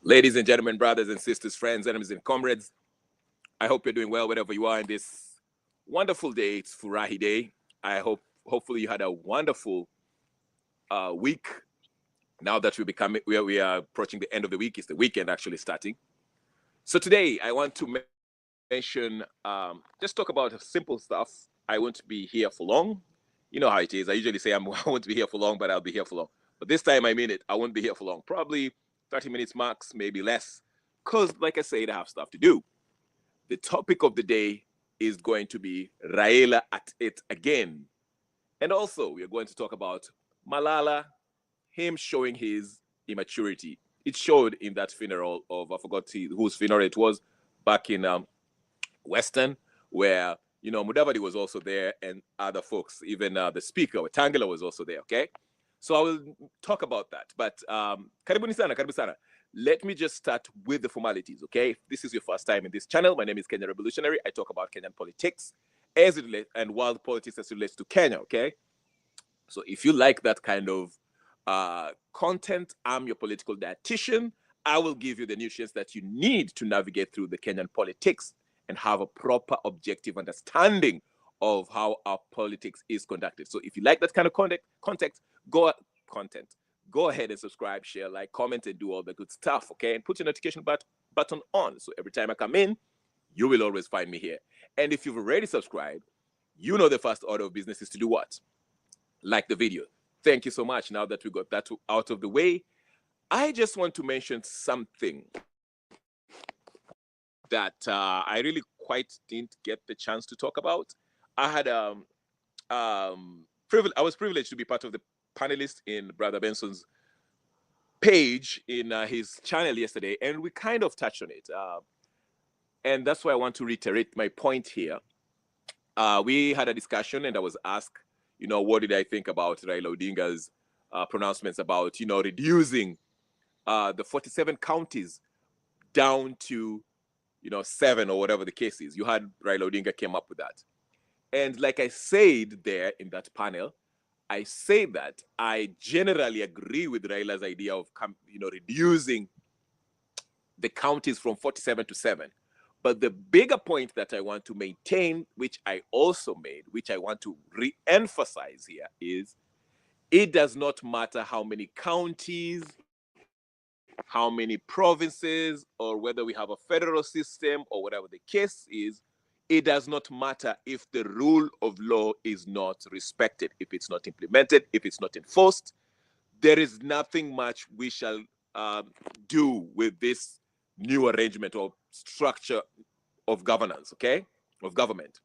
Ladies and gentlemen, brothers and sisters, friends, enemies and comrades, I hope you're doing well wherever you are in this wonderful day. It's Furahi Day. Hopefully you had a wonderful week. Now that we are approaching the end of the week, it's the weekend actually starting. So today I want to mention, just talk about simple stuff. I won't be here for long. You know how it is. I usually say I won't be here for long, but I'll be here for long. But this time I mean it. I won't be here for long. Probably 30 minutes max, maybe less. Because, like I said, I have stuff to do. The topic of the day is going to be Raila at it again. And also, we are going to talk about Malala, him showing his immaturity. It showed in that funeral of, I forgot whose funeral it was, back in Western, where, Mudavadi was also there and other folks, even the speaker, Tangela, was also there, okay? So I will talk about that. But karibuni sana. Let me just start with the formalities, okay? If this is your first time in this channel, my name is Kenya Revolutionary. I talk about Kenyan politics as it relates, and world politics as it relates to Kenya, okay? So if you like that kind of content, I'm your political dietitian. I will give you the nutrients that you need to navigate through the Kenyan politics and have a proper objective understanding of how our politics is conducted. So if you like that kind of content, go ahead and subscribe, share, like, comment, and do all the good stuff, okay? And put your notification button on, so every time I come in, you will always find me here. And if you've already subscribed, you know the first order of business is to do what? Like the video. Thank you so much. Now that we got that out of the way, I just want to mention something that I really quite didn't get the chance to talk about. I was privileged to be part of the panelists in Brother Benson's page in his channel yesterday, and we kind of touched on it. And that's why I want to reiterate my point here. We had a discussion, and I was asked, what did I think about Raila Odinga's pronouncements about, reducing the 47 counties down to, 7 or whatever the case is. You had Raila Odinga came up with that. And like I said there in that panel, I say that I generally agree with Raila's idea of, reducing the counties from 47 to 7. But the bigger point that I want to maintain, which I also made, which I want to re-emphasize here, is it does not matter how many counties, how many provinces, or whether we have a federal system or whatever the case is. It does not matter if the rule of law is not respected, if it's not implemented, if it's not enforced. There is nothing much we shall do with this new arrangement or structure of governance, okay? Of government,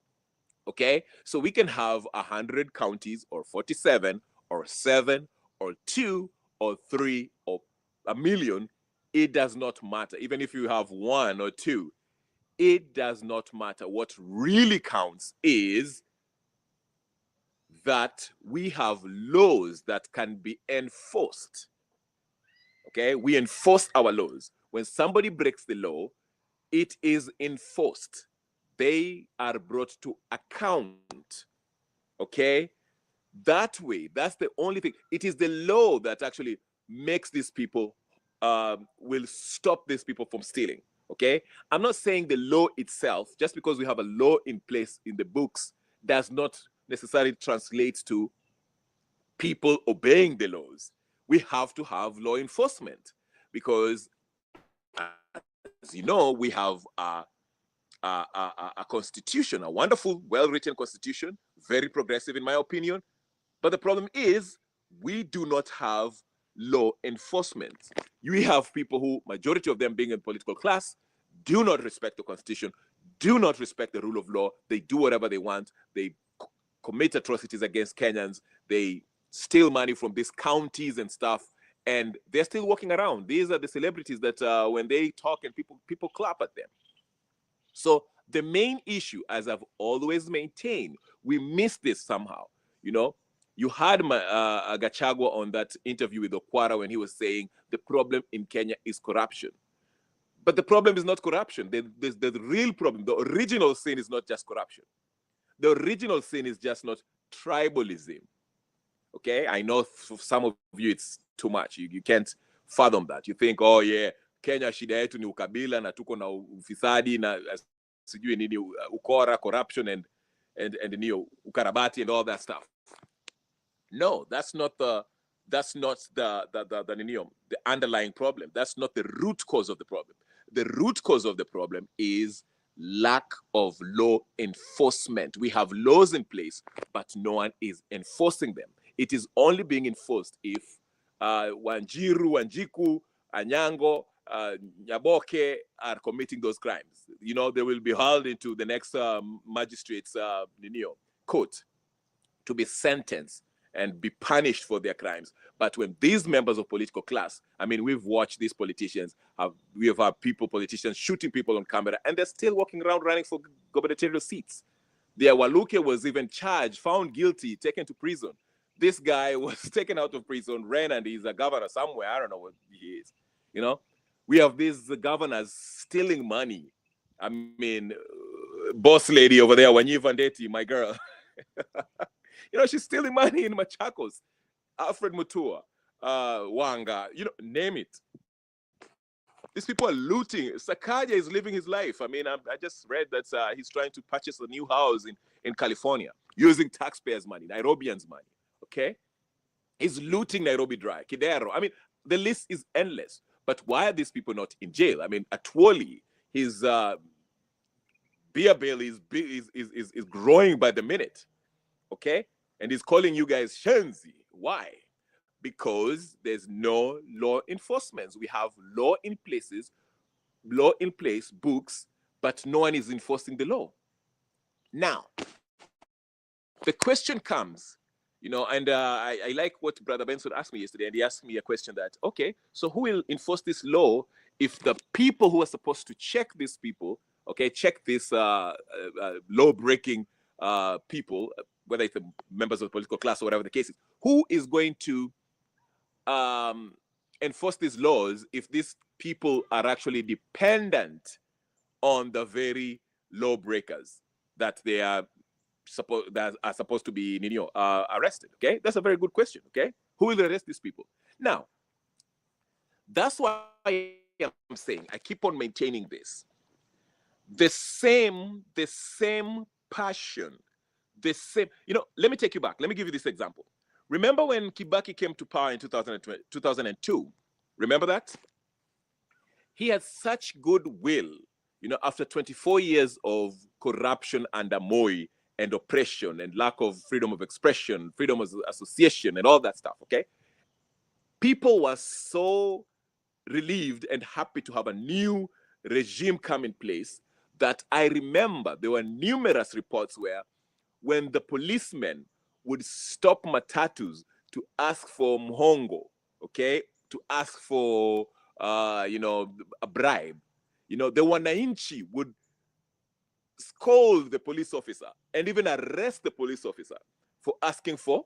okay? So we can have 100 counties or 47 or 7 or 2 or 3 or 1,000,000. It does not matter. Even if you have 1 or 2, it does not matter. What really counts is that we have laws that can be enforced. Okay, we enforce our laws. When somebody breaks the law, it is enforced. They are brought to account. Okay, that way, that's the only thing. It is the law that actually makes these people, will stop these people from stealing. Okay, I'm not saying the law itself, just because we have a law in place in the books, does not necessarily translate to people obeying the laws. We have to have law enforcement because, as you know, we have a constitution, a wonderful, well-written constitution, very progressive in my opinion. But the problem is we do not have law enforcement. You have people who, majority of them being in political class, do not respect the constitution, do not respect the rule of law. They do whatever they want. They commit atrocities against Kenyans. They steal money from these counties and stuff. And they're still walking around. These are the celebrities that when they talk and people clap at them. So the main issue, as I've always maintained, we miss this somehow. You had Gachagua on that interview with Okwara when he was saying the problem in Kenya is corruption. But the problem is not corruption. The real problem, the original sin is not just corruption. The original sin is just not tribalism. Okay, I know for some of you it's too much. You can't fathom that. You think, oh yeah, Kenya shida yetu ni ukabila na tuko na ufisadi na sijui nini ukora, corruption and ukarabati and all that stuff. No, that's not the underlying problem. That's not the root cause of the problem. The root cause of the problem is lack of law enforcement. We have laws in place, but no one is enforcing them. It is only being enforced if Wanjiru, Wanjiku, Anyango, Nyaboke are committing those crimes. They will be hauled into the next magistrate's court to be sentenced and be punished for their crimes. But when these members of political class, we've watched these politicians, we have had politicians shooting people on camera, and they're still walking around running for gubernatorial seats. The Waluke was even charged, found guilty, taken to prison. This guy was taken out of prison, ran, and he's a governor somewhere. I don't know what he is. We have these governors stealing money. Boss lady over there, Wanyi Vandeti, my girl. She's stealing money in Machakos. Alfred Mutua, Wanga, name it. These people are looting. Sakaja is living his life. I just read that he's trying to purchase a new house in California using taxpayers' money, Nairobians' money, okay? He's looting Nairobi dry, Kidero. The list is endless. But why are these people not in jail? Atwoli, his beer bill is growing by the minute, okay? And he's calling you guys Shenzi. Why? Because there's no law enforcement. We have law in place, books, but no one is enforcing the law. Now, the question comes, and I like what Brother Benson asked me yesterday, and he asked me a question that, okay, so who will enforce this law if the people who are supposed to check these people, okay, check this law-breaking people, whether it's the members of the political class or whatever the case is, who is going to enforce these laws if these people are actually dependent on the very lawbreakers that they are supposed to be arrested? Okay, that's a very good question. Okay, who will arrest these people? Now, that's why I'm saying I keep on maintaining this. The same passion, the same. Let me take you back. Let me give you this example. Remember when Kibaki came to power in 2002? Remember that? He had such goodwill, after 24 years of corruption under Moi and oppression and lack of freedom of expression, freedom of association, and all that stuff, okay? People were so relieved and happy to have a new regime come in place that I remember there were numerous reports where when the policemen would stop matatus to ask for mhongo, okay, to ask for, a bribe, the wananchi would scold the police officer and even arrest the police officer for asking for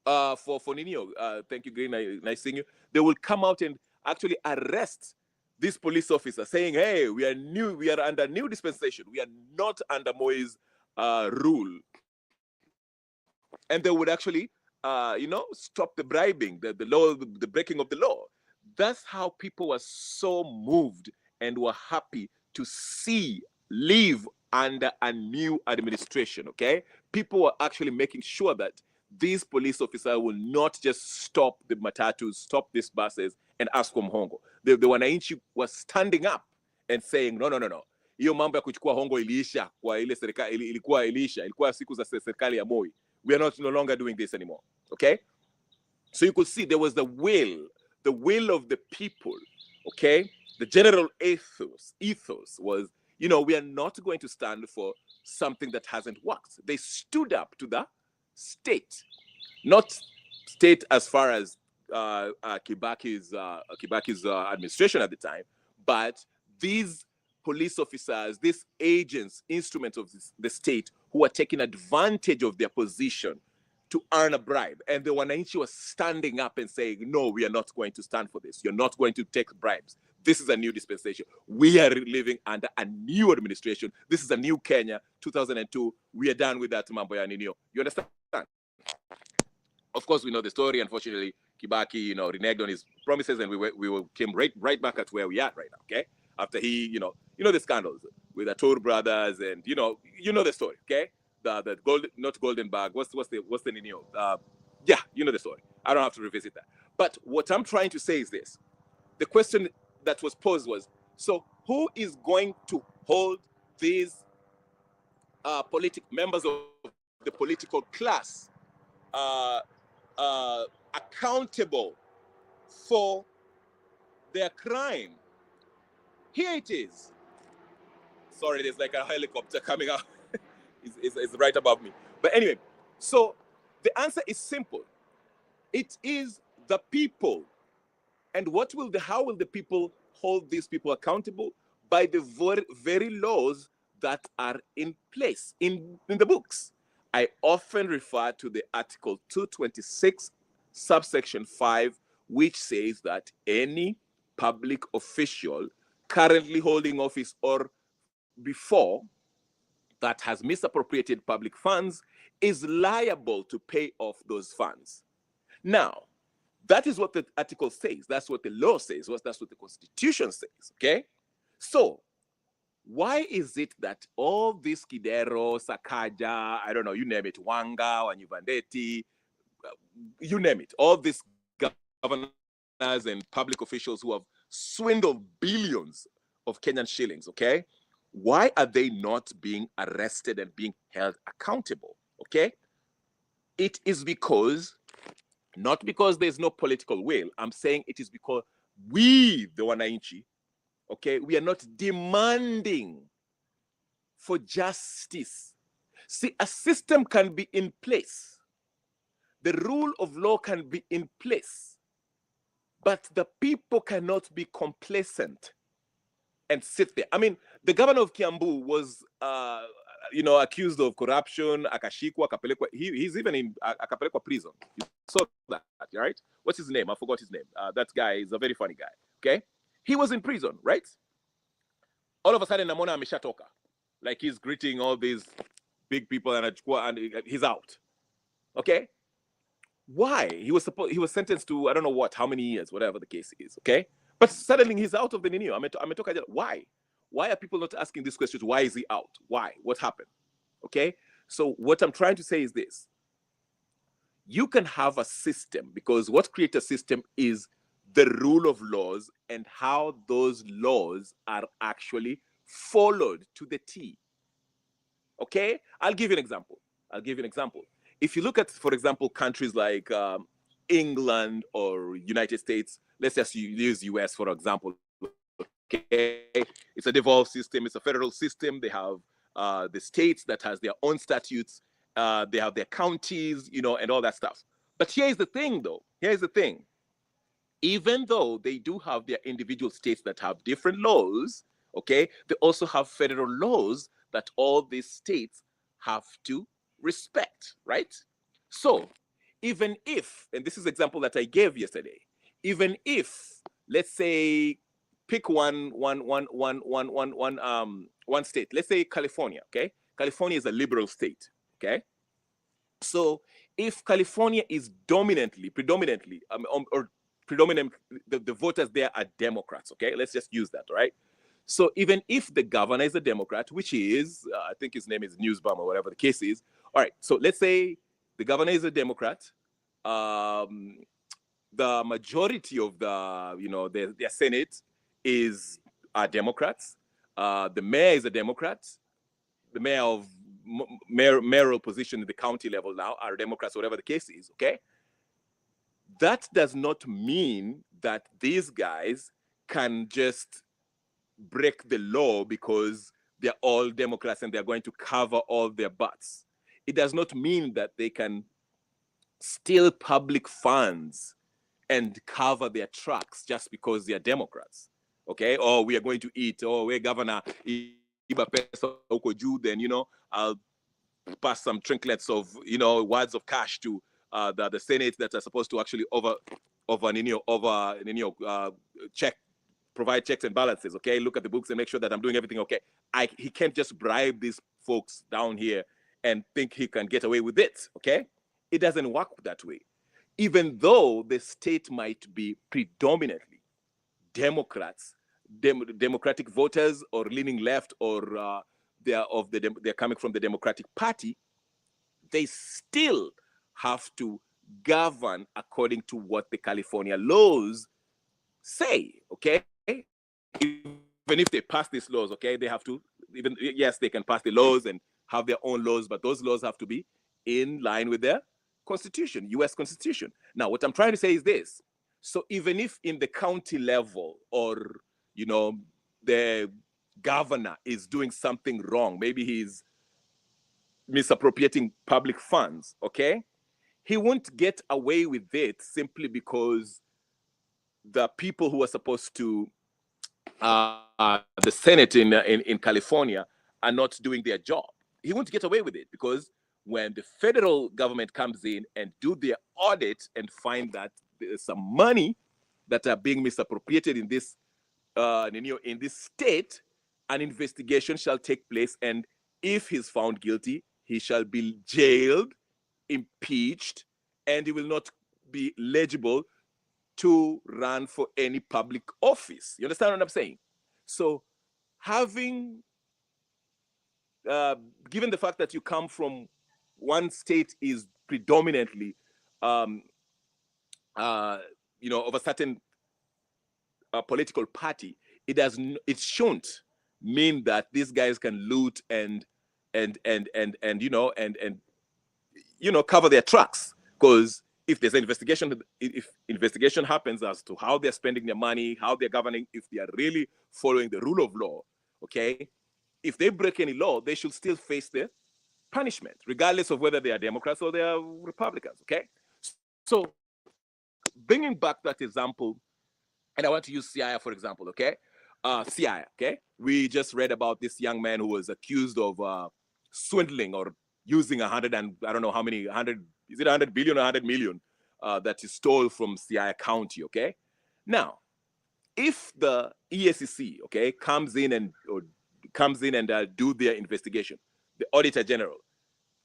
Ninio. Thank you, Green. Nice seeing you. They will come out and actually arrest this police officer, saying, "Hey, we are under new dispensation. We are not under Moi's rule." And they would actually, stop the bribing, the law, the breaking of the law. That's how people were so moved and were happy to live under a new administration, okay? People were actually making sure that these police officers will not just stop the matatus, stop these buses, and ask for hongo. The wananchi was standing up and saying, no. Hiyo mambo ya kuchukua hongo iliisha kwa ile serikali, ilikuwa siku za serikali ya Moi. We are no longer doing this anymore, okay? So you could see there was the will of the people, okay? The general ethos was, we are not going to stand for something that hasn't worked. They stood up to the state, not state as far as Kibaki's administration at the time, but these police officers, these agents, instruments of the state who are taking advantage of their position to earn a bribe. And the wananchi was standing up and saying, no, we are not going to stand for this. You're not going to take bribes. This is a new dispensation. We are living under a new administration. This is a new Kenya, 2002. We are done with that mambo ya ninio. You understand? Of course, we know the story. Unfortunately, Kibaki, reneged on his promises, and we came right back at where we are right now. Okay, after he, the scandals with the Tour brothers, and you know the story. Okay, the gold, not golden bag. What's the name? Yeah, you know the story. I don't have to revisit that. But what I'm trying to say is this: the question that was posed was, so who is going to hold these members of the political class uh, accountable for their crime? Here it is. Sorry, there's like a helicopter coming out. it's right above me. But anyway, so the answer is simple. It is the people. And how will the people hold these people accountable? By the very laws that are in place in the books. I often refer to the Article 226, subsection 5, which says that any public official currently holding office or before that has misappropriated public funds is liable to pay off those funds. Now, that is what the article says. That's what the law says. That's what the Constitution says, okay? So, why is it that all these Kidero, Sakaja, I don't know, you name it, Wanga, Wanyuvandeti, you name it, all these governors and public officials who have swindled billions of Kenyan shillings, okay? Why are they not being arrested and being held accountable, okay? It is because, not because there's no political will, I'm saying it is because we, the Wananchi, okay, we are not demanding for justice. See, a system can be in place. The rule of law can be in place. But the people cannot be complacent and sit there. I mean, the governor of Kiambu was, accused of corruption, akashikwa, akapelekwa. He's even in akapelekwa prison. You saw that, right? What's his name? I forgot his name. That guy is a very funny guy, okay? He was in prison, right? All of a sudden, Namona ameshatoka. Like he's greeting all these big people and he's out, okay? Why? He was sentenced to, I don't know what, how many years, whatever the case is, okay? But suddenly he's out of the Nino. Why? Why are people not asking these questions? Why is he out? Why? What happened? Okay? So what I'm trying to say is this. You can have a system, because what creates a system is the rule of laws and how those laws are actually followed to the T. Okay? I'll give you an example. If you look at, for example, countries like England or United States, let's just use US for example. Okay, it's a devolved system. It's a federal system. They have the states that has their own statutes. They have their counties, and all that stuff. But here's the thing, though. Even though they do have their individual states that have different laws, okay, they also have federal laws that all these states have to respect, right? So, even if, and this is the example that I gave yesterday, even if, let's say, pick one state, let's say California, okay? California is a liberal state, okay? So, if California is predominantly, the voters there are Democrats, okay? Let's just use that, right? So even if the governor is a Democrat, which he is, I think his name is Newsbaum or whatever the case is. All right, so let's say the governor is a Democrat. The majority of their Senate are Democrats. The mayor is a Democrat. The mayor of mayoral position at the county level now are Democrats, whatever the case is, okay? That does not mean that these guys can just break the law because they're all Democrats and they're going to cover all their butts. It does not mean that they can steal public funds and cover their tracks just because they're Democrats. Okay? Or we are going to eat, or we're governor, then, I'll pass some trinkets of, wads of cash to the Senate that are supposed to actually provide checks and balances, okay? Look at the books and make sure that I'm doing everything okay. He can't just bribe these folks down here and think he can get away with it, okay? It doesn't work that way. even though the state might be predominantly Democrats, Democratic voters, or leaning left, or they're coming from the Democratic Party, they still have to govern according to what the California laws say. Okay, even if they pass these laws, okay, they have to, even, yes, they can pass the laws and have their own laws, but those laws have to be in line with their constitution, US Constitution. Now, what I'm trying to say is this. So even if in the county level, or, you know, the governor is doing something wrong, maybe he's misappropriating public funds, okay, he won't get away with it simply because the people who are supposed to, the Senate in California, are not doing their job. He won't get away with it, because when the federal government comes in and do their audit and find that there's some money that are being misappropriated in this in this state, an investigation shall take place, and if he's found guilty, he shall be jailed, impeached, and he will not be eligible to run for any public office. You understand what I'm saying? So, having, given the fact that you come from one state is predominantly, um, of a certain political party, it shouldn't mean that these guys can loot and cover their tracks. Because if there's an investigation, if investigation happens as to how they're spending their money, how they're governing, if they are really following the rule of law, okay, if they break any law, they should still face the punishment, regardless of whether they are Democrats or they are Republicans, okay? So, bringing back that example, and I want to use CIA, for example, okay? CIA, okay? We just read about this young man who was accused of swindling or using 100 and I don't know how many, 100, is it 100 billion or 100 million that he stole from CIA County, okay? Now, if the ESCC, okay, comes in and do their investigation, the Auditor General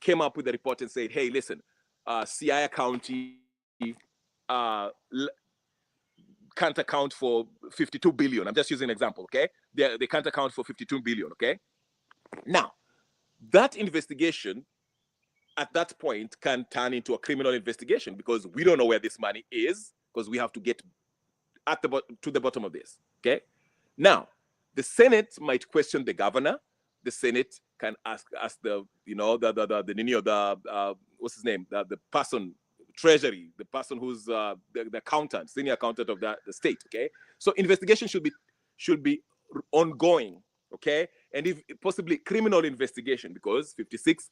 came up with a report and said, hey, listen, CIA County can't account for 52 billion. I'm just using an example, okay? They can't account for 52 billion, okay? Now, that investigation at that point can turn into a criminal investigation, because we don't know where this money is, because we have to get to the bottom of this, okay? Now, the Senate might question the governor. The Senate can ask the what's his name, the person, Treasury, the person who's the accountant, senior accountant of the state, okay? So investigation should be ongoing, okay? And if possibly criminal investigation, because 56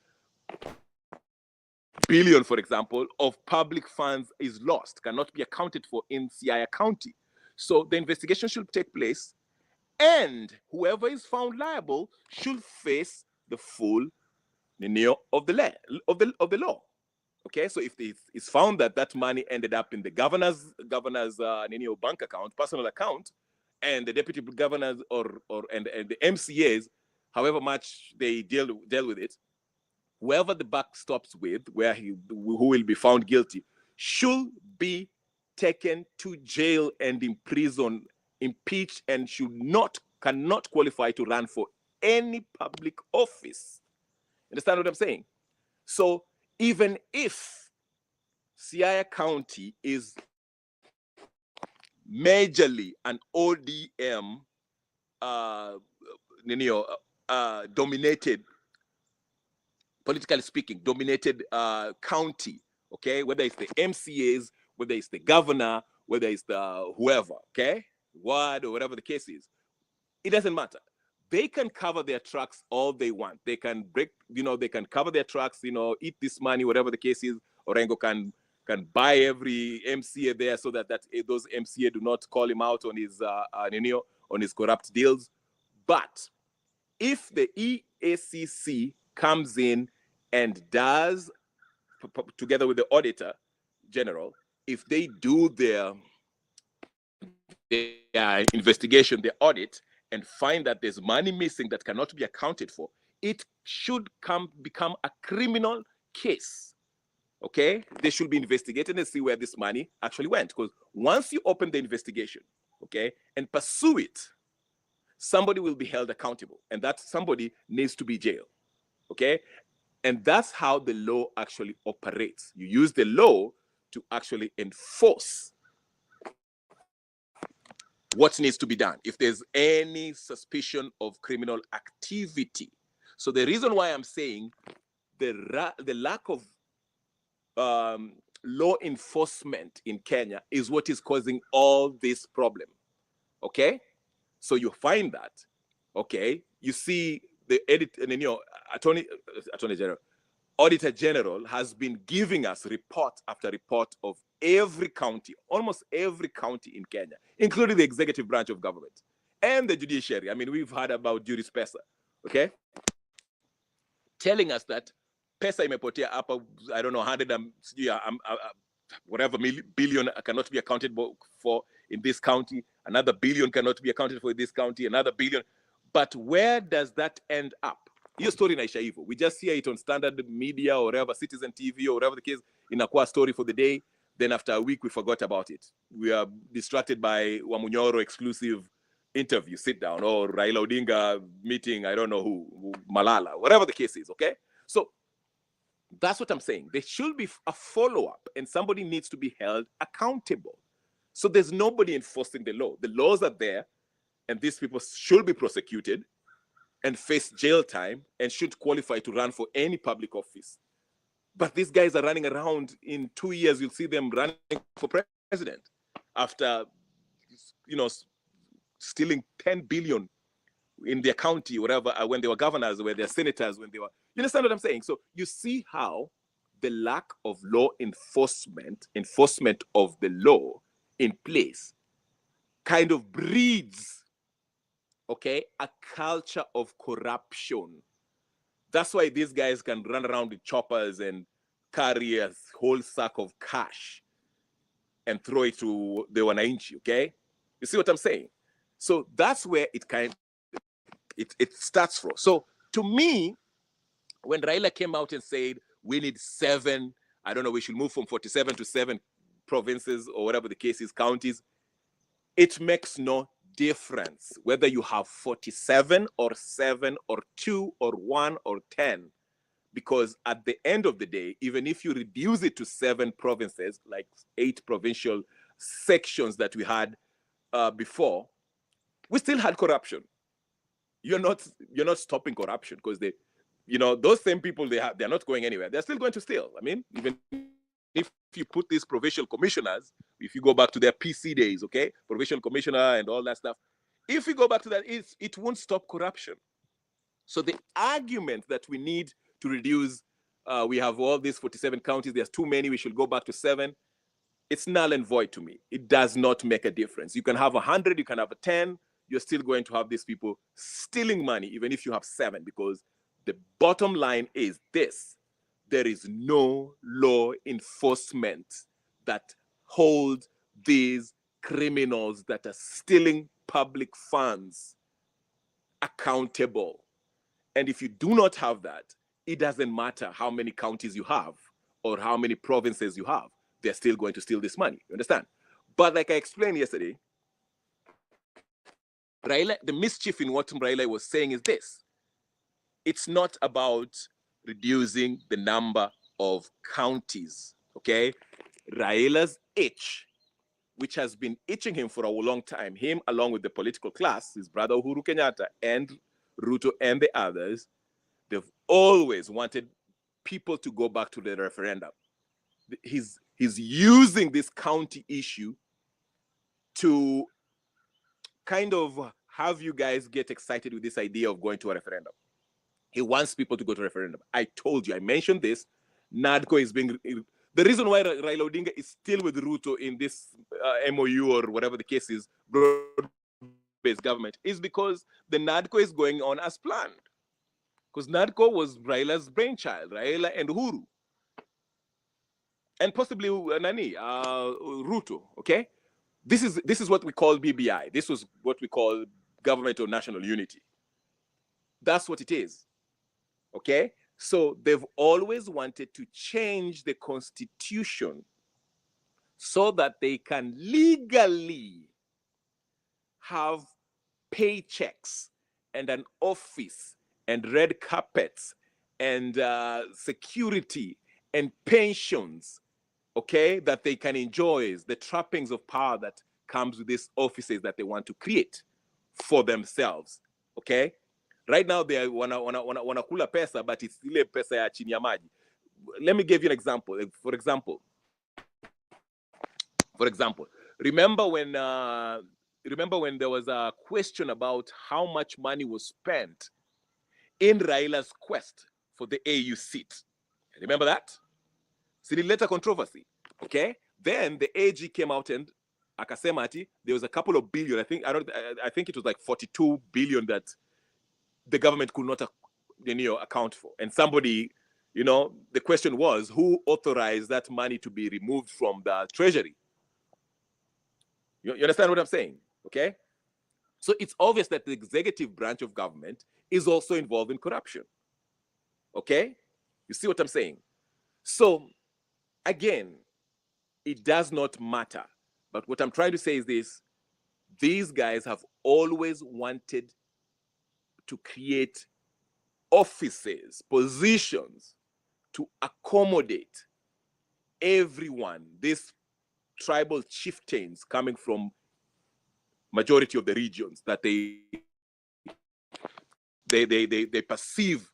billion, for example, of public funds is lost, cannot be accounted for in CIA County. So the investigation should take place, and whoever is found liable should face the full of the law. Okay, so if it's found that that money ended up in the governor's bank account, personal account, and the deputy governors and the MCAs, however much they deal with it, whoever the buck stops with, who will be found guilty, should be taken to jail and imprisoned, impeached, and cannot qualify to run for any public office. Understand what I'm saying? So even if Siaya County is majorly an ODM dominated, politically speaking, dominated county, okay? Whether it's the MCAs, whether it's the governor, whether it's the whoever, okay? Ward or whatever the case is, it doesn't matter. They can cover their tracks all they want. They can they can cover their tracks, eat this money, whatever the case is. Orengo can buy every MCA there so that those MCA do not call him out on his corrupt deals. But if the EACC comes in and does, together with the Auditor General, if they do their investigation, their audit, and find that there's money missing that cannot be accounted for, it should become a criminal case. okay, they should be investigated and see where this money actually went. Because once you open the investigation, okay, and pursue it, somebody will be held accountable, and that somebody needs to be jailed, okay? And that's how the law actually operates. You use the law to actually enforce what needs to be done if there's any suspicion of criminal activity. So the reason why I'm saying the lack of law enforcement in Kenya is what is causing all this problem, okay? So you find that, okay, you see the Attorney General, Auditor General has been giving us report after report of every county, almost every county in Kenya, including the executive branch of government and the judiciary. I mean, we've heard about Juris Pesa, okay? Telling us that pesa imepotea hapa, I don't know, 100 whatever billion cannot be accounted for in this county, another billion cannot be accounted for in this county, another billion. But where does that end up? Your story inaisha hivyo. We just hear it on standard media or whatever, Citizen TV or whatever the case, inakuwa story for the day. Then after a week, we forgot about it. We are distracted by Wamunyoro exclusive interview, sit down, or Raila Odinga meeting, I don't know who, Malala, whatever the case is, okay? So that's what I'm saying. There should be a follow-up, and somebody needs to be held accountable. So there's nobody enforcing the law. The laws are there, and these people should be prosecuted and face jail time and should qualify to run for any public office. But these guys are running around. In 2 years, you'll see them running for president after, stealing 10 billion in their county, whatever, when they were governors, when they were senators, when they were, you understand what I'm saying? So you see how the lack of law enforcement of the law in place kind of breeds, okay, a culture of corruption. That's why these guys can run around with choppers and carry a whole sack of cash and throw it to the wananchi, okay? You see what I'm saying? So that's where it starts from. So to me, when Raila came out and said, we need 7, I don't know, we should move from 47 to 7 provinces or whatever the case is, counties, it makes no difference whether you have 47 or 7 or 2 or 1 or 10, because at the end of the day, even if you reduce it to 7 provinces, like 8 provincial sections that we had before, we still had corruption. You're not stopping corruption, because they, those same people, they're not going anywhere. They're still going to steal. I mean, even if you put these provincial commissioners, if you go back to their PC days, okay, provincial commissioner and all that stuff, if you go back to that, it won't stop corruption. So the argument that we need to reduce, we have all these 47 counties, there's too many, we should go back to 7, it's null and void to me. It does not make a difference. You can have 100, you can have 10, you're still going to have these people stealing money, even if you have 7, because the bottom line is this: there is no law enforcement that holds these criminals that are stealing public funds accountable. And if you do not have that, it doesn't matter how many counties you have or how many provinces you have, they're still going to steal this money. You understand? But like I explained yesterday, Raila, the mischief in what Raila was saying is this: it's not about reducing the number of counties, okay? Raila's itch, which has been itching him for a long time, him along with the political class, his brother Uhuru Kenyatta and Ruto and the others, they've always wanted people to go back to the referendum. He's using this county issue to kind of have you guys get excited with this idea of going to a referendum. He wants people to go to referendum. I told you, I mentioned this. NADCO is being, the reason why Raila Odinga is still with Ruto in this MOU or whatever the case is, broad-based government, is because the NADCO is going on as planned. Because NADCO was Raila's brainchild, Raila and Uhuru. And possibly Ruto, okay? This is what we call BBI. This was what we call government of national unity. That's what it is, okay? So they've always wanted to change the constitution so that they can legally have paychecks and an office and red carpets and security and pensions, okay, that they can enjoy, the trappings of power that comes with these offices that they want to create for themselves, okay? Right now they wanakula pesa, but it's ile pesa ya chini ya maji. Let me give you an example. For example, remember when there was a question about how much money was spent in Raila's quest for the AU seat? Remember that? Silileta controversy, okay? Then the AG came out and akasema ati there was a couple of billion. I think it was like 42 billion that the government could not account for. And somebody, the question was, who authorized that money to be removed from the treasury? You understand what I'm saying? Okay? So it's obvious that the executive branch of government is also involved in corruption. Okay? You see what I'm saying? So, again, it does not matter. But what I'm trying to say is this: these guys have always wanted to create offices, positions to accommodate everyone, these tribal chieftains coming from majority of the regions that they perceive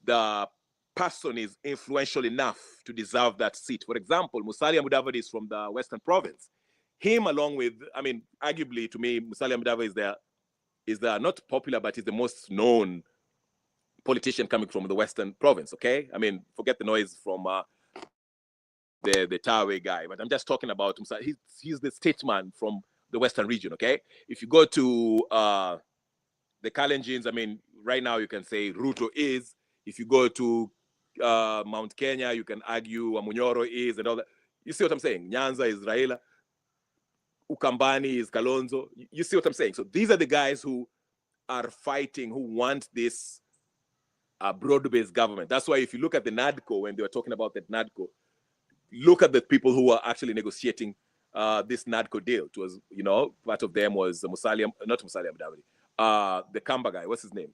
the person is influential enough to deserve that seat. For example, Musalia Mudavadi is from the Western Province. Him, along with, arguably to me, Musalia Mudavadi is the not popular, but is the most known politician coming from the Western Province, okay? Forget the noise from the Tawe guy, but I'm just talking about Musalia. He's the statesman from the Western region, okay? If you go to the Kalenjins, right now you can say Ruto is. If you go to Mount Kenya, you can argue Wamunyoro is and all that. You see what I'm saying? Nyanza is Raila. Ukambani is Kalonzo. You see what I'm saying? So these are the guys who are fighting, who want this broad-based government. That's why if you look at the NADCO, when they were talking about that NADCO, look at the people who are actually negotiating this NADCO deal. It was, part of them was not Musalia Mudavadi, the Kamba guy. What's his name?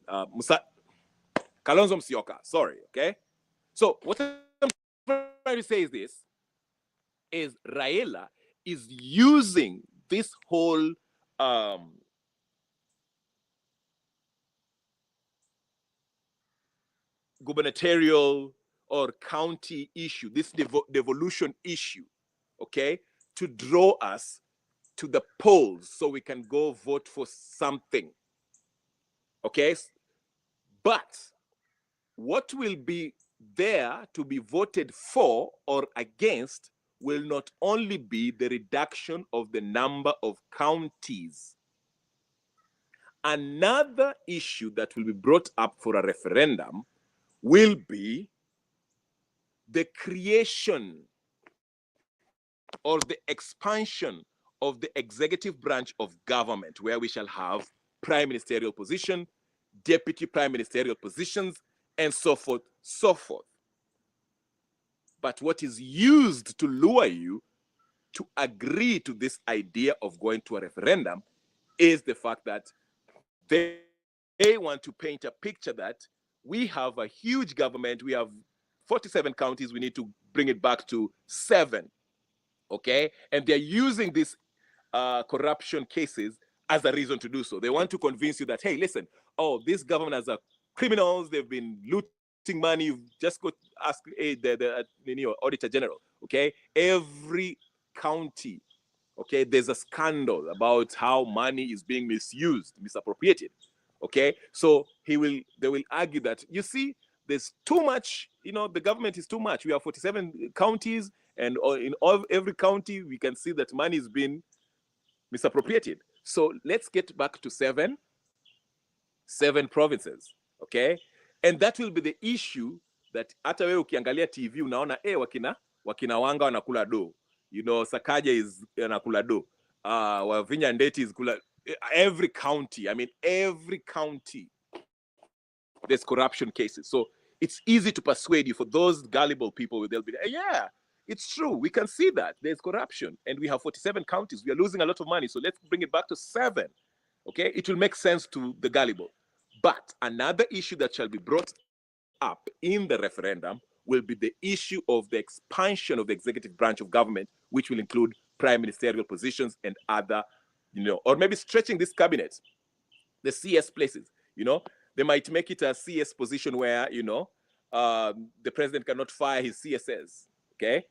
Kalonzo Musyoka. Sorry, okay? So what I'm trying to say is this: is Raila is using this whole gubernatorial or county issue, this devolution issue, okay, to draw us to the polls so we can go vote for something, okay? But what will be there to be voted for or against will not only be the reduction of the number of counties. Another issue that will be brought up for a referendum will be the creation or the expansion of the executive branch of government, where we shall have prime ministerial position, deputy prime ministerial positions, and so forth, so forth. But what is used to lure you to agree to this idea of going to a referendum is the fact that they want to paint a picture that we have a huge government, we have 47 counties, we need to bring it back to 7, okay? And they're using these corruption cases as a reason to do so. They want to convince you that, hey, listen, this government has criminals, they've been looting money, you've just got to ask the Auditor General, okay? Every county, okay, there's a scandal about how money is being misused, misappropriated, okay? So they will argue that, you see, there's too much, the government is too much. We have 47 counties, and in every county, we can see that money is being misappropriated. So let's get back to 7 provinces, okay? And that will be the issue that hata wewe ukiangalia TV unaona wakina Wanga wanakula do. Sakaja is anakula do. Wavinya Ndeti is kula. Every county, every county, there's corruption cases. So it's easy to persuade you. For those gullible people, they'll be, yeah, it's true. We can see that there's corruption, and we have 47 counties. We are losing a lot of money, so let's bring it back to 7. Okay, it will make sense to the gullible. But another issue that shall be brought up in the referendum will be the issue of the expansion of the executive branch of government, which will include prime ministerial positions and other, or maybe stretching this cabinet, the CS places. They might make it a CS position where, the president cannot fire his CSS. Okay,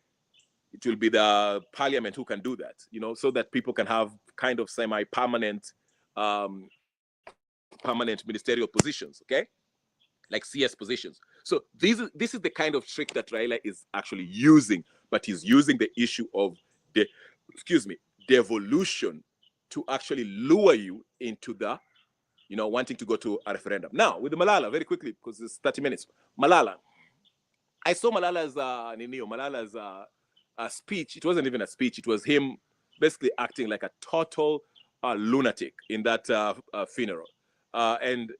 it will be the parliament who can do that, so that people can have kind of semi-permanent permanent ministerial positions, okay? Like CS positions. So this is the kind of trick that Raila is actually using, but he's using the issue of devolution to actually lure you into the, wanting to go to a referendum. Now, with the Malala, very quickly, because it's 30 minutes. Malala, I saw Malala's speech. It wasn't even a speech. It was him basically acting like a total lunatic in that funeral. And,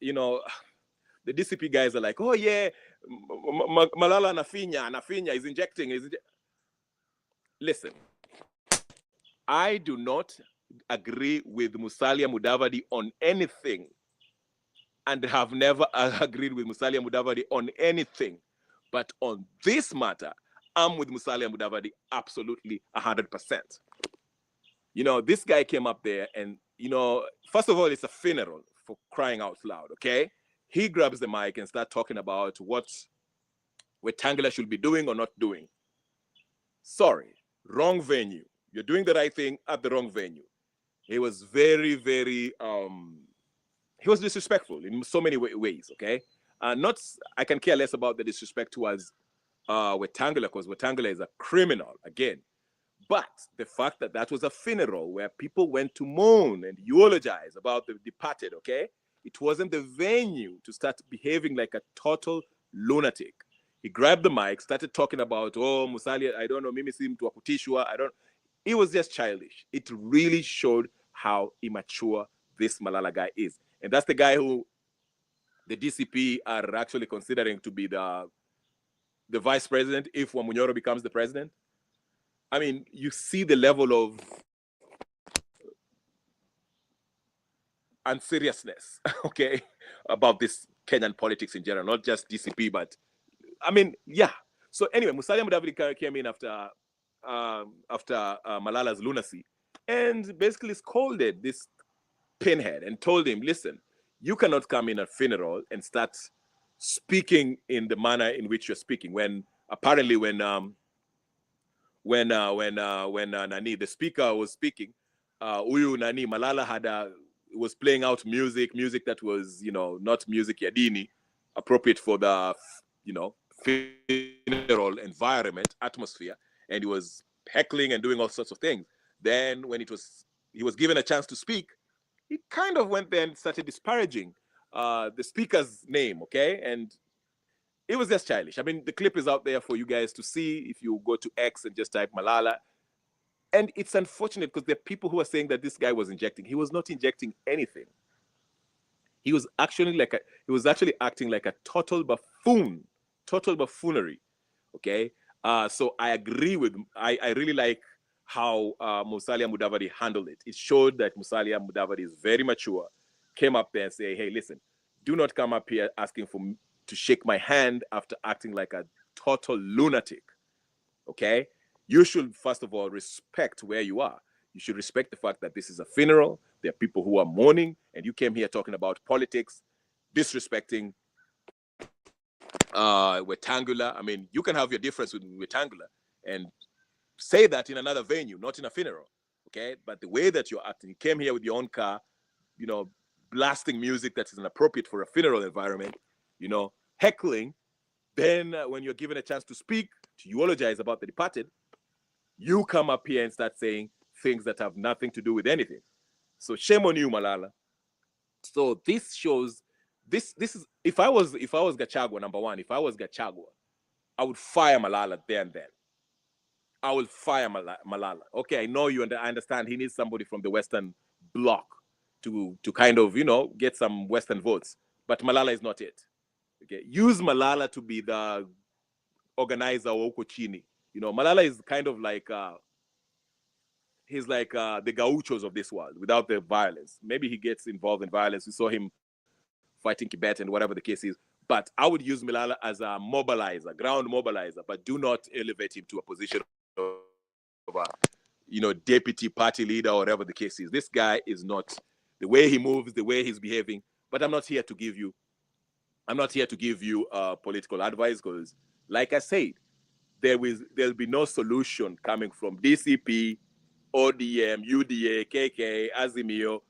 the DCP guys are like, oh, yeah, Malala Nafinya is injecting. Listen, I do not agree with Musalia Mudavadi on anything, and have never agreed with Musalia Mudavadi on anything. But on this matter, I'm with Musalia Mudavadi absolutely 100%. This guy came up there and, first of all, it's a funeral, for crying out loud, okay? He grabs the mic and starts talking about what Wetangula should be doing or not doing. Sorry, wrong venue. You're doing the right thing at the wrong venue. He was very, very, he was disrespectful in so many ways, okay? I can care less about the disrespect towards Wetangula, because Wetangula is a criminal, again. But the fact that that was a funeral where people went to mourn and eulogize about the departed, okay? It wasn't the venue to start behaving like a total lunatic. He grabbed the mic, started talking about, oh, Musalia, I don't know, Mimi Sim to Akutishwa, It was just childish. It really showed how immature this Malala guy is. And that's the guy who the DCP are actually considering to be the vice president if Wamunyoro becomes the president. I mean, you see the level of unseriousness, okay, about this Kenyan politics in general, not just DCP, but I mean, yeah. So anyway, Musalia Mudavadi came in after Malala's lunacy, and basically scolded this pinhead and told him, listen, you cannot come in a funeral and start speaking in the manner in which you're speaking. When Nani, the speaker was speaking, Malala was playing out music that was, not music yadini, appropriate for the, funeral environment, atmosphere, and he was heckling and doing all sorts of things. Then when he was given a chance to speak, he kind of went there and started disparaging the speaker's name, okay? And it was just childish. I mean, the clip is out there for you guys to see if you go to X and just type Malala. And it's unfortunate because there are people who are saying that this guy was injecting. He was not injecting anything. He was actually acting like a total buffoon, total buffoonery. Okay. So I agree with. I really like how Musalia Mudavadi handled it. It showed that Musalia Mudavadi is very mature. Came up there and say, "Hey, listen, do not come up here asking to shake my hand after acting like a total lunatic. Okay? You should, first of all, respect where you are. You should respect the fact that this is a funeral. There are people who are mourning, and you came here talking about politics, disrespecting Wetangula. I mean, you can have your difference with Wetangula and say that in another venue, not in a funeral. Okay? But the way that you're acting, you came here with your own car, blasting music that is inappropriate for a funeral environment, heckling. Then when you're given a chance to speak, to eulogize about the departed, you come up here and start saying things that have nothing to do with anything. So shame on you, Malala. So this shows, this is, if I was Gachagua, number one, if I was Gachagua, I would fire Malala there and then. I will fire Malala. Okay, I know you, and I understand he needs somebody from the Western Bloc to kind of, get some Western votes. But Malala is not it. Okay, use Malala to be the organizer wa huko chini. You know, Malala is kind of like he's like the gauchos of this world without the violence. Maybe he gets involved in violence. We saw him fighting Tibet and whatever the case is. But I would use Malala as a mobilizer, ground mobilizer, but do not elevate him to a position of a, you know, deputy party leader or whatever the case is. This guy is not, the way he moves, the way he's behaving. But I'm not here to give you political advice, because, like I said, there'll be no solution coming from DCP, ODM, UDA, KK, Azimio.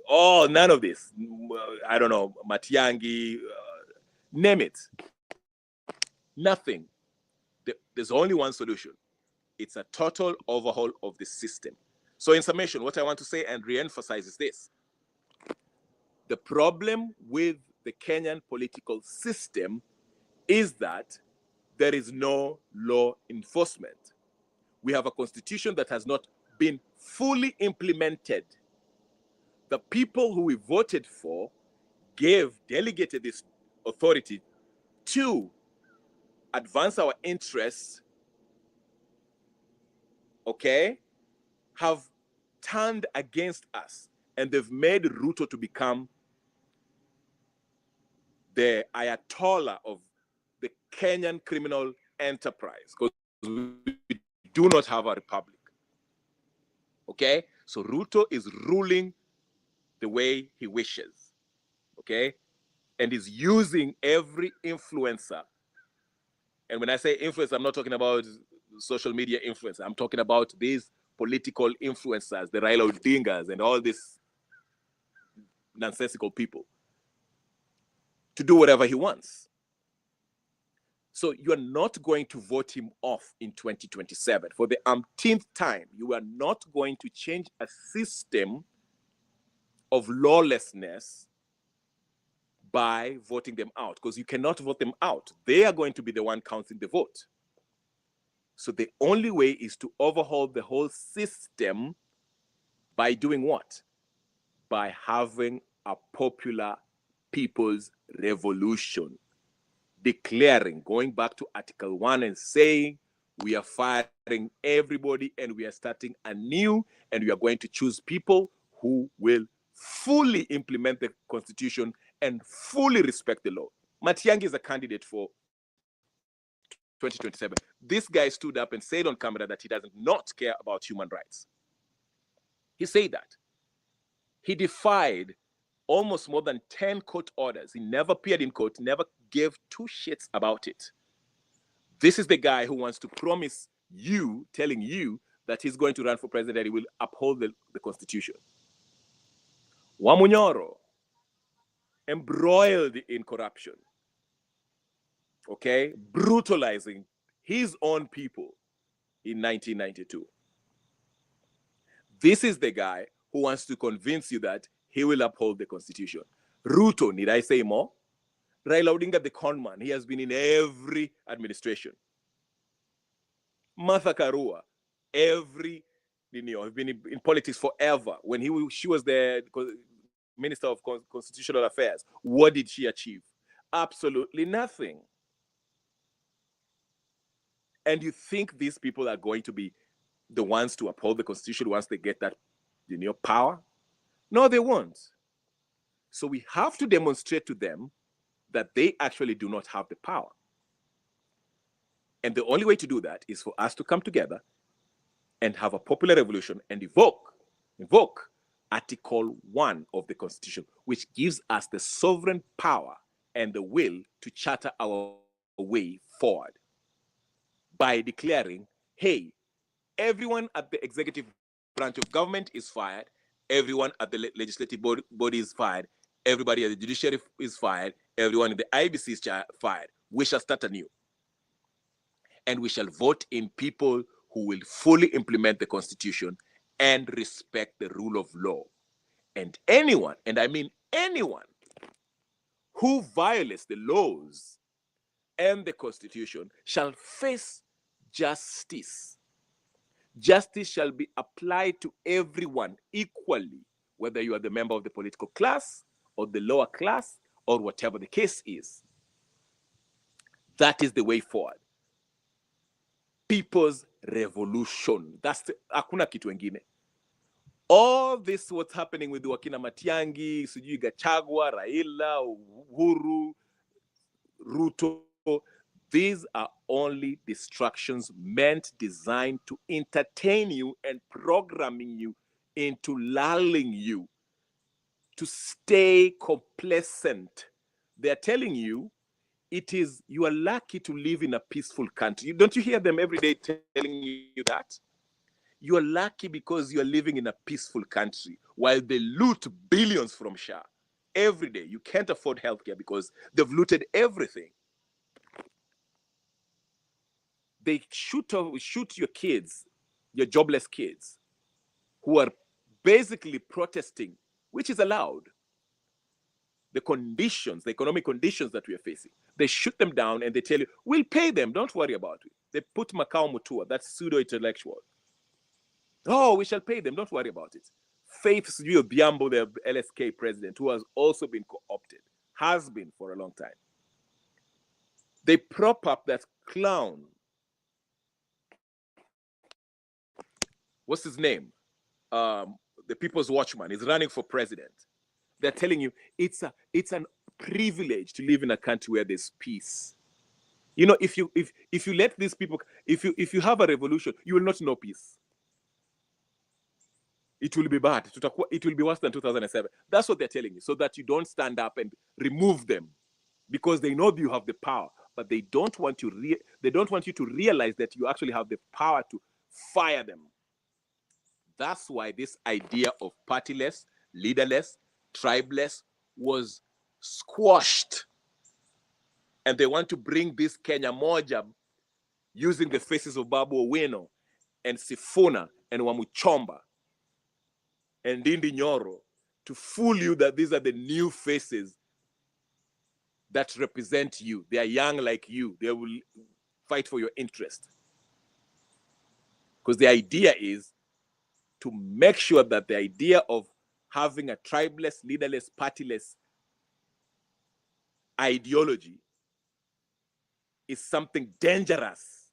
Oh, none of this. I don't know, Matiangi, name it. Nothing. There's only one solution. It's a total overhaul of the system. So in summation, what I want to say and re-emphasize is this. The problem with the Kenyan political system is that there is no law enforcement. We have a constitution that has not been fully implemented. The people who we voted for delegated this authority to advance our interests, okay, have turned against us, and they've made Ruto to become the Ayatollah of the Kenyan criminal enterprise, because we do not have a republic. Okay? So Ruto is ruling the way he wishes. Okay? And is using every influencer. And when I say influencer, I'm not talking about social media influencer. I'm talking about these political influencers, the Raila Odingas and all these nonsensical people, to do whatever he wants. So you are not going to vote him off in 2027. For the umpteenth time, you are not going to change a system of lawlessness by voting them out, because you cannot vote them out. They are going to be the one counting the vote. So the only way is to overhaul the whole system by doing what? By having a popular people's revolution. Declaring, going back to Article 1 and saying, we are firing everybody and we are starting anew, and we are going to choose people who will fully implement the Constitution and fully respect the law. Matiangi is a candidate for 2027. This guy stood up and said on camera that he does not care about human rights. He said that. He defied almost more than 10 court orders. He never appeared in court, never gave two shits about it. This is the guy who wants to promise you, telling you that he's going to run for president, he will uphold the Constitution. Wamunyoro, embroiled in corruption, okay, brutalizing his own people in 1992. This is the guy who wants to convince you that he will uphold the Constitution. Ruto, need I say more? Raila Odinga, the con man, he has been in every administration. Martha Karua, has been in politics forever. When she was the Minister of Constitutional Affairs, what did she achieve? Absolutely nothing. And you think these people are going to be the ones to uphold the Constitution once they get that, power? No, they won't. So we have to demonstrate to them that they actually do not have the power. And the only way to do that is for us to come together and have a popular revolution and invoke Article 1 of the Constitution, which gives us the sovereign power and the will to charter our way forward by declaring, hey, everyone at the executive branch of government is fired, everyone at the legislative body is fired, everybody at the judiciary is fired, everyone in the IBC is fired. We shall start anew. And we shall vote in people who will fully implement the Constitution and respect the rule of law. And anyone, and I mean anyone, who violates the laws and the Constitution shall face justice. Justice shall be applied to everyone equally, whether you are the member of the political class or the lower class or whatever the case is. That is the way forward. People's revolution. Hakuna kitu wengine. All this what's happening with Wakina Matiangi, sijui Gachagua, Raila, Uhuru, Ruto, these are only distractions designed to entertain you and programming you into lulling you to stay complacent. They're telling you you are lucky to live in a peaceful country. Don't you hear them every day telling you that? You are lucky because you are living in a peaceful country while they loot billions from Shah every day. You can't afford healthcare because they've looted everything. They shoot your kids, your jobless kids, who are basically protesting, which is allowed. The economic conditions that we are facing. They shoot them down and they tell you, we'll pay them, don't worry about it. They put Macau Mutua, that's pseudo-intellectual. Oh, we shall pay them, don't worry about it. Faith Sujio Biambo, the LSK president, who has also been co-opted, has been for a long time. They prop up that clown. What's his name? The People's Watchman is running for president. They're telling you it's an privilege to live in a country where there's peace. You know, if you let these people, if you have a revolution, you will not know peace. It will be bad. It will be worse than 2007. That's what they're telling you, so that you don't stand up and remove them, because they know you have the power, but they don't want you to realize that you actually have the power to fire them. That's why this idea of partyless, leaderless, tribeless was squashed. And they want to bring this Kenya Moja using the faces of Babu Owino and Sifuna and Wamuchomba and Ndindi Nyoro to fool you that these are the new faces that represent you. They are young like you. They will fight for your interest. Because the idea is to make sure that the idea of having a tribeless, leaderless, partyless ideology is something dangerous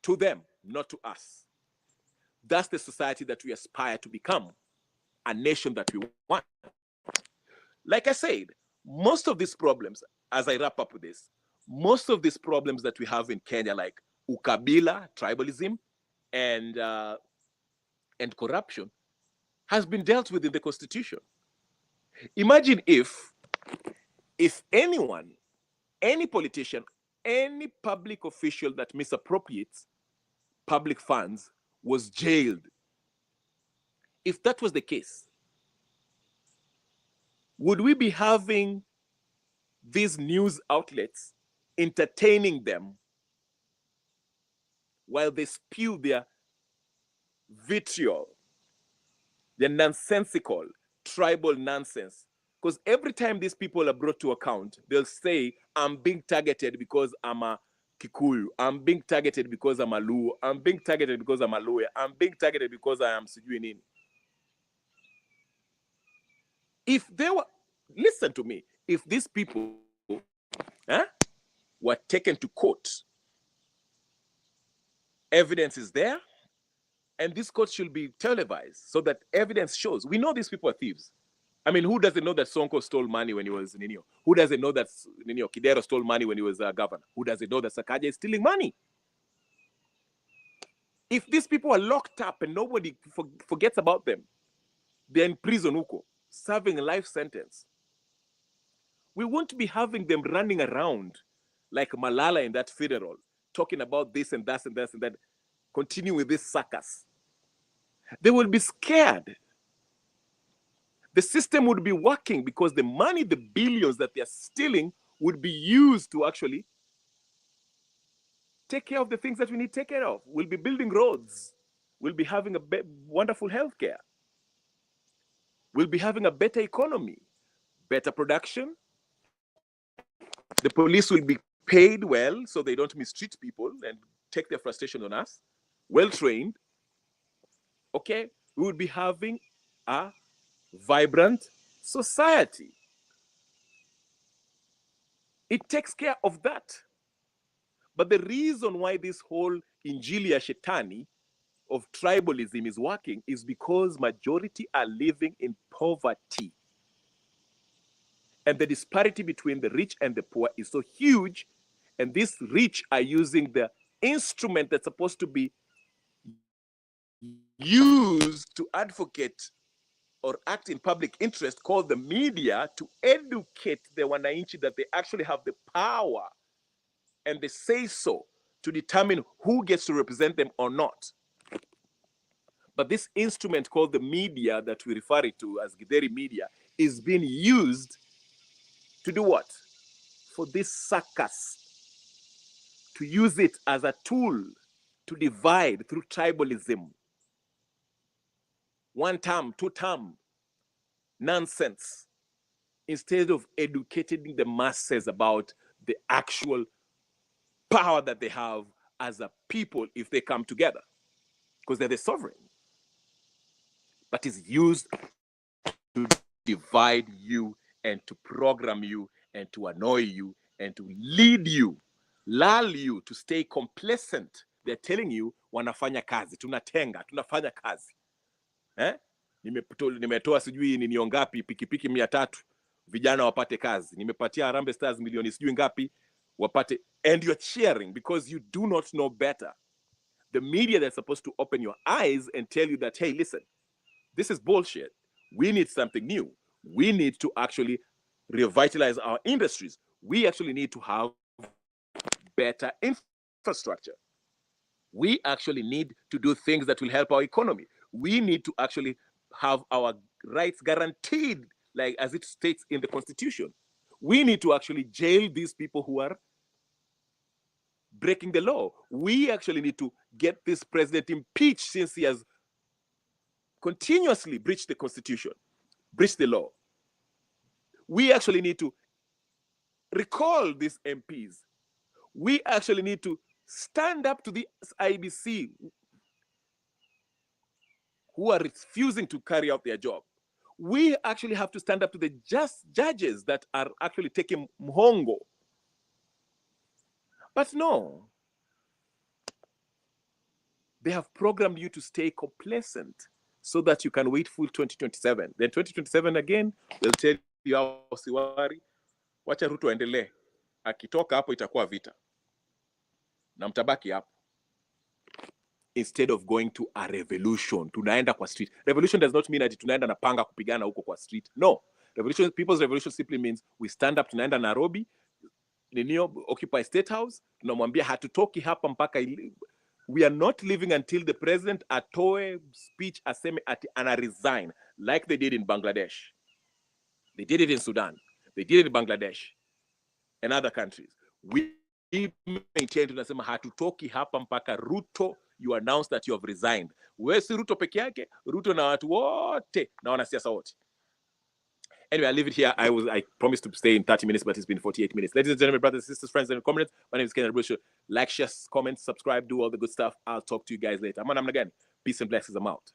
to them, not to us. That's the society that we aspire to become, a nation that we want. Like I said, most of these problems, as I wrap up with this, most of these problems that we have in Kenya, like ukabila, tribalism, and corruption, has been dealt with in the Constitution. Imagine if anyone, any politician, any public official that misappropriates public funds was jailed. If that was the case, would we be having these news outlets entertaining them while they spew their vitriol, their nonsensical, tribal nonsense? Because every time these people are brought to account, they'll say, I'm being targeted because I'm a Kikuyu. I'm being targeted because I'm a Luo. I'm being targeted because I'm a lawyer. I'm being targeted because I am Sijuinin. If they were, listen to me, if these people were taken to court, evidence is there, and this court should be televised so that evidence shows. We know these people are thieves. I mean, who doesn't know that Sonko stole money when he was Nino? Who doesn't know that Kidero stole money when he was governor? Who doesn't know that Sakaja is stealing money? If these people are locked up and nobody forgets about them, they're in prison, serving a life sentence. We won't be having them running around like Malala in that federal, talking about this and that and that and that, continue with this circus. They will be scared. The system would be working because the money, the billions that they're stealing would be used to actually take care of the things that we need to take care of. We'll be building roads. We'll be having a wonderful healthcare. We'll be having a better economy, better production. The police will be paid well so they don't mistreat people and take their frustration on us. Well-trained. Okay, we will be having a vibrant society. It takes care of that. But the reason why this whole Injili ya Shetani of tribalism is working is because majority are living in poverty. And the disparity between the rich and the poor is so huge. And these rich are using the instrument that's supposed to be used to advocate or act in public interest, called the media, to educate the wananchi that they actually have the power and the say-so to determine who gets to represent them or not. But this instrument called the media that we refer to as Githeri media is being used to do what? For this circus, to use it as a tool to divide through tribalism. One term, two term, nonsense, instead of educating the masses about the actual power that they have as a people if they come together, because they're the sovereign. But it's used to divide you and to program you and to annoy you and to lead you, lull you to stay complacent. They're telling you, wanafanya kazi, tunatenga, tunafanya kazi. Nimetoa sijui ni ngapi, pikipiki 300, vijana wapate kazi. Nimepatia Harambee Stars milioni sijui ngapi, wapate. And you're cheering because you do not know better. The media that's supposed to open your eyes and tell you that, hey, listen, this is bullshit. We need something new. We need to actually revitalize our industries. We actually need to have better infrastructure. We actually need to do things that will help our economy. We need to actually have our rights guaranteed, like as it states in the Constitution. We need to actually jail these people who are breaking the law. We actually need to get this president impeached since he has continuously breached the Constitution, breached the law. We actually need to recall these MPs. We actually need to stand up to the IBC who are refusing to carry out their job. We actually have to stand up to the just judges that are actually taking mhongo. But no, they have programmed you to stay complacent so that you can wait full 2027. Then 2027 again, they'll tell you, siwari, wacha Ruto aendelee. Akitoka hapo itakuwa vita. Na mtabaki hapo. Instead of going to a revolution, tunaenda kwa street. Revolution does not mean that tunaenda na panga kupigana huko kwa street. No. Revolution, people's revolution simply means we stand up, tunaenda Nairobi, occupy State House, tunamwambia hatutoki hapa mpaka we are not leaving until the president atoe speech aseme ati ana resign, like they did in Bangladesh. They did it in Sudan. They did it in Bangladesh and other countries. We maintain, tunasema hatutoki hapa mpaka Ruto, you announce that you have resigned. Wewe si Ruto peke yake, Ruto na watu wote na wanasiasa wote. Anyway, I'll leave it here. I promised to stay in 30 minutes, but it's been 48 minutes. Ladies and gentlemen, brothers, sisters, friends, and comrades, my name is Ken Arusha. Like, share, comment, subscribe, do all the good stuff. I'll talk to you guys later. I'm on again. Peace and blessings. I'm out.